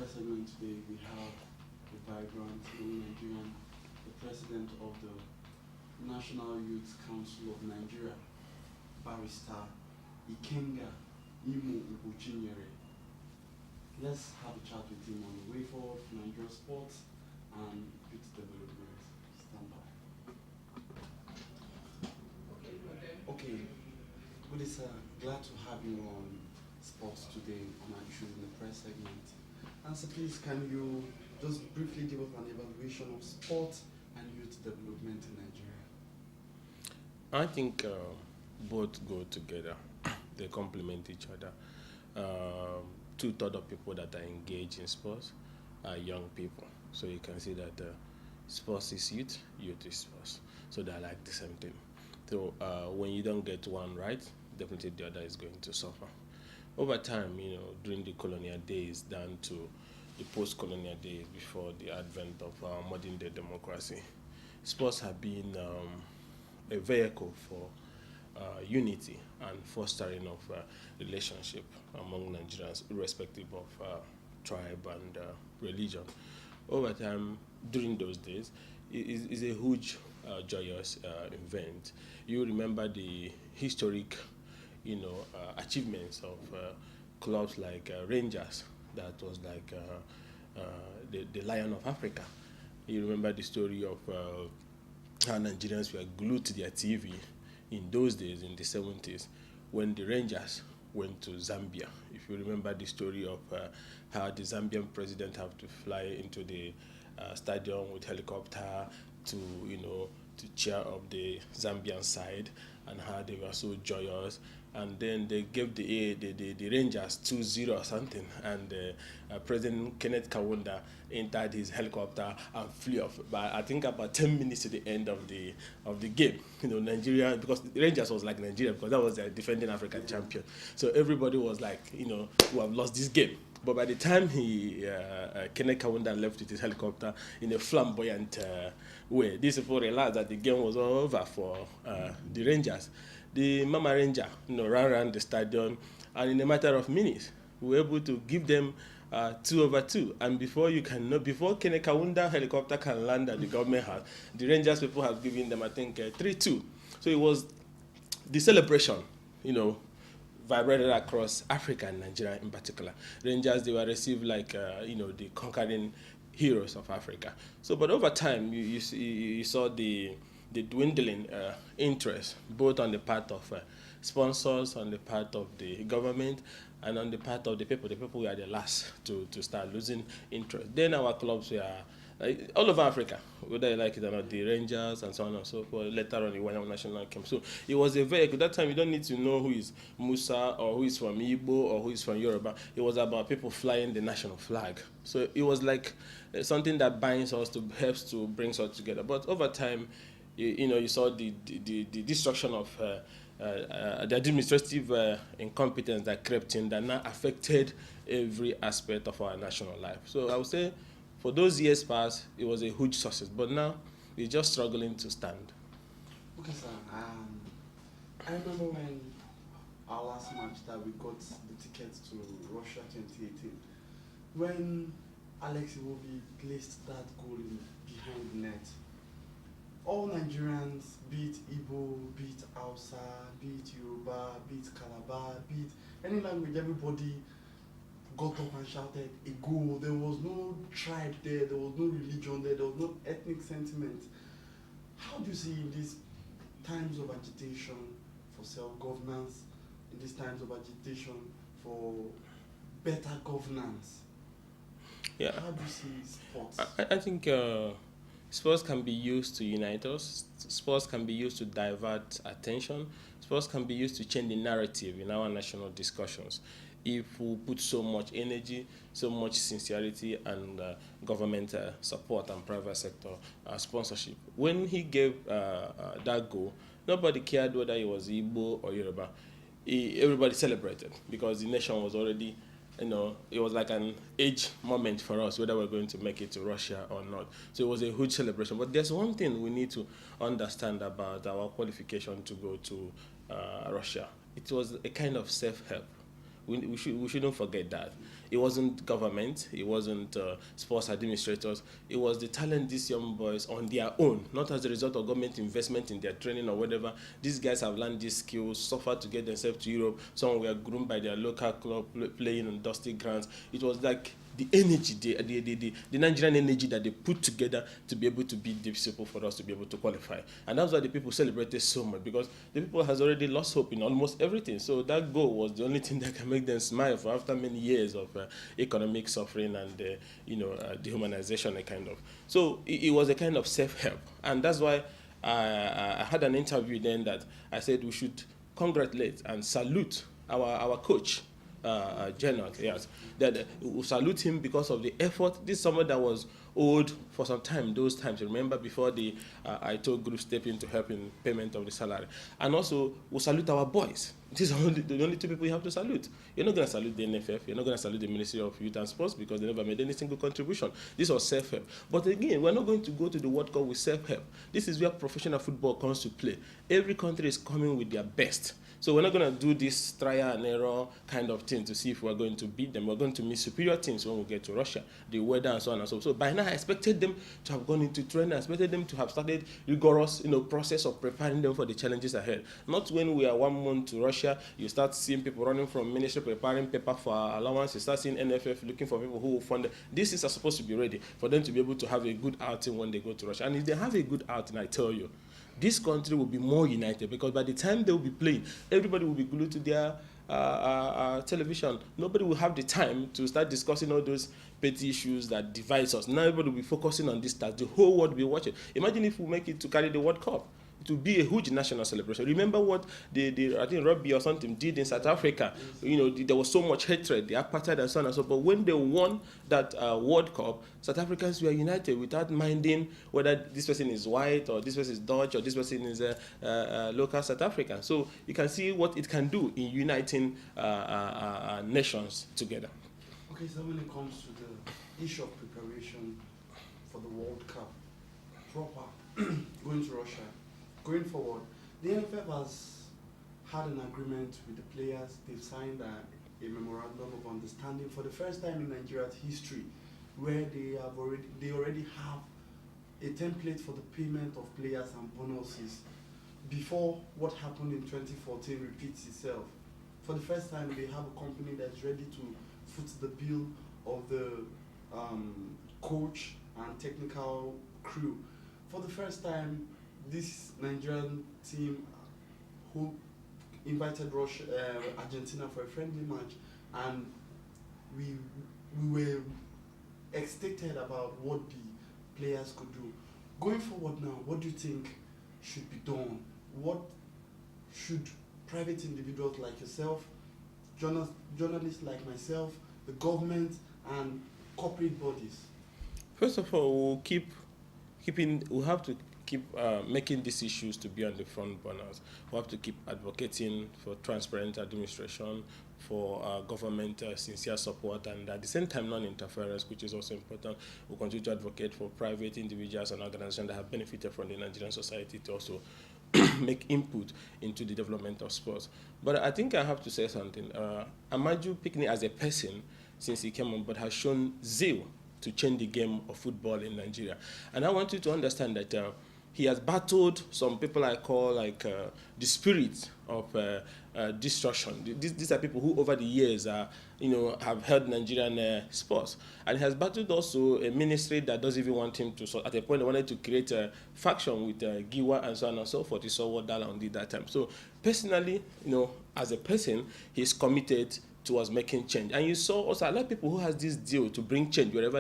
Segment today, we have the vibrant young Nigerian, the president of the National Youth Council of Nigeria, Barrister Ikenga Ugochinyere. Let's have a chat with him on the way forward for Nigeria sports and youth development. Stand by. Okay, good sir. Glad to have you on sports today on our issue in the press segment. And so please, can you just briefly give us an evaluation of sport and youth development in Nigeria? I think both go together. They complement each other. Two-thirds of people that are engaged in sports are young people. So you can see that sports is youth, youth is sports. So they're like the same thing. So when you don't get one right, definitely the other is going to suffer. Over time, during the colonial days down to the post-colonial days before the advent of modern-day democracy, sports have been a vehicle for unity and fostering of relationship among Nigerians, irrespective of tribe and religion. Over time, during those days, it is a huge, joyous event. You remember the historic achievements of clubs like Rangers, that was like the Lion of Africa. You remember the story of how Nigerians were glued to their TV in those days, in the 70s, when the Rangers went to Zambia. If you remember the story of how the Zambian president had to fly into the stadium with helicopter to cheer up the Zambian side, and how they were so joyous. And then they gave the Rangers 2-0 or something, and President Kenneth Kaunda entered his helicopter and flew off. But I think about 10 minutes to the end of the game, Nigeria, because the Rangers was like Nigeria, because that was their defending African champion. So everybody was like, we have lost this game. But by the time Kenneth Kaunda left with his helicopter in a flamboyant way, these people realized that the game was all over for the Rangers. The Mama Ranger, ran around the stadium, and in a matter of minutes, we were able to give them 2-2. And before Kenneth Kaunda helicopter can land at the government house, the Rangers people have given them, I think, 3-2. So it was the celebration, vibrated across Africa and Nigeria in particular. Rangers, they were received like, the conquering heroes of Africa. So, but over time, you saw the dwindling interest, both on the part of sponsors, on the part of the government, and on the part of the people. The people were the last to start losing interest. Then our clubs were all over Africa, whether you like it or not, the Rangers and so on and so forth. Later on, the one national came. So it was a vehicle. That time, you don't need to know who is Musa or who is from Igbo or who is from Yoruba. It was about people flying the national flag. So it was like something that binds us, helps to bring us together. But over time, you saw the destruction of the administrative incompetence that crept in, that now affected every aspect of our national life. So I would say, for those years past, it was a huge success, but now we're just struggling to stand. Okay, sir. I remember when our last match that we got the tickets to Russia 2018, when Alex Iwobi placed that goal behind the net. All Nigerians, be it Igbo, be it Hausa, be it Yoruba, be it Calabar, be it any language, everybody got up and shouted a goal. There was no tribe there was no religion there was no ethnic sentiment. How do you see in these times of agitation for self-governance, in these times of agitation for better governance? Yeah. How do you see sports? I think sports can be used to unite us. Sports can be used to divert attention. Sports can be used to change the narrative in our national discussions. If we put so much energy, so much sincerity, and government support and private sector sponsorship. When he gave that goal, nobody cared whether it was Igbo or Yoruba. Everybody celebrated because the nation was already, it was like an age moment for us, whether we're going to make it to Russia or not. So it was a huge celebration. But there's one thing we need to understand about our qualification to go to Russia. It was a kind of self-help. We shouldn't forget that. It wasn't government, it wasn't sports administrators, it was the talent these young boys on their own, not as a result of government investment in their training or whatever. These guys have learned these skills, suffered to get themselves to Europe. Some were groomed by their local club, playing on dusty grounds. It was like the energy, the Nigerian energy that they put together to be able to beat these people for us to be able to qualify. And that's why the people celebrated so much, because the people has already lost hope in almost everything. So that goal was the only thing that can make them smile for after many years of economic suffering and dehumanization, kind of. So it was a kind of self-help. And that's why I had an interview that I said we should congratulate and salute our coach, General, yes. That we salute him because of the effort. This is someone that was owed for some time, those times, remember, before the ITO group stepped in to help in payment of the salary. And also, we salute our boys. These are the only two people you have to salute. You're not going to salute the NFF, you're not going to salute the Ministry of Youth and Sports because they never made any single contribution. This was self-help. But again, we're not going to go to the World Cup with self-help. This is where professional football comes to play. Every country is coming with their best. So we're not going to do this trial and error kind of thing to see if we're going to beat them. We're going to meet superior teams when we get to Russia, the weather and so on and so forth. So by now, I expected them to have gone into training. I expected them to have started rigorous, process of preparing them for the challenges ahead. Not when we are 1 month to Russia, you start seeing people running from ministry preparing paper for allowance. You start seeing NFF looking for people who will fund them. These things are supposed to be ready for them to be able to have a good outing when they go to Russia. And if they have a good outing, I tell you, this country will be more united, because by the time they will be playing, everybody will be glued to their television. Nobody will have the time to start discussing all those petty issues that divide us. Now everybody will be focusing on this task. The whole world will be watching. Imagine if we make it to carry the World Cup. It will be a huge national celebration. Remember what I think rugby or something did in South Africa. There was so much hatred, the apartheid and so on and so forth. But when they won that World Cup, South Africans were united without minding whether this person is white or this person is Dutch or this person is local South African. So you can see what it can do in uniting nations together. Okay, so when it comes to the issue of preparation for the World Cup, proper, going to Russia, going forward, the NFF has had an agreement with the players. They've signed a memorandum of understanding for the first time in Nigeria's history, where they already have a template for the payment of players and bonuses before what happened in 2014 repeats itself. For the first time, they have a company that's ready to foot the bill of the coach and technical crew. For the first time, this Nigerian team who invited Argentina for a friendly match, and we were ecstated about what the players could do. Going forward now, what do you think should be done? What should private individuals like yourself, journalists like myself, the government, and corporate bodies? First of all, we'll have to keep making these issues to be on the front burners. We have to keep advocating for transparent administration, for government sincere support, and at the same time non-interference, which is also important. We'll continue to advocate for private individuals and organizations that have benefited from the Nigerian society to also make input into the development of sports. But I think I have to say something. Amaju Picnic as a person, since he came on board, has shown zeal to change the game of football in Nigeria. And I want you to understand that he has battled some people I call the spirit of destruction. These are people who over the years have held Nigerian sports. And he has battled also a ministry that doesn't even want him to, so at a point they wanted to create a faction with Giwa and so on and so forth. You saw what Dalan did that time. So personally, as a person, he's committed towards making change. And you saw also a lot of people who has this deal to bring change wherever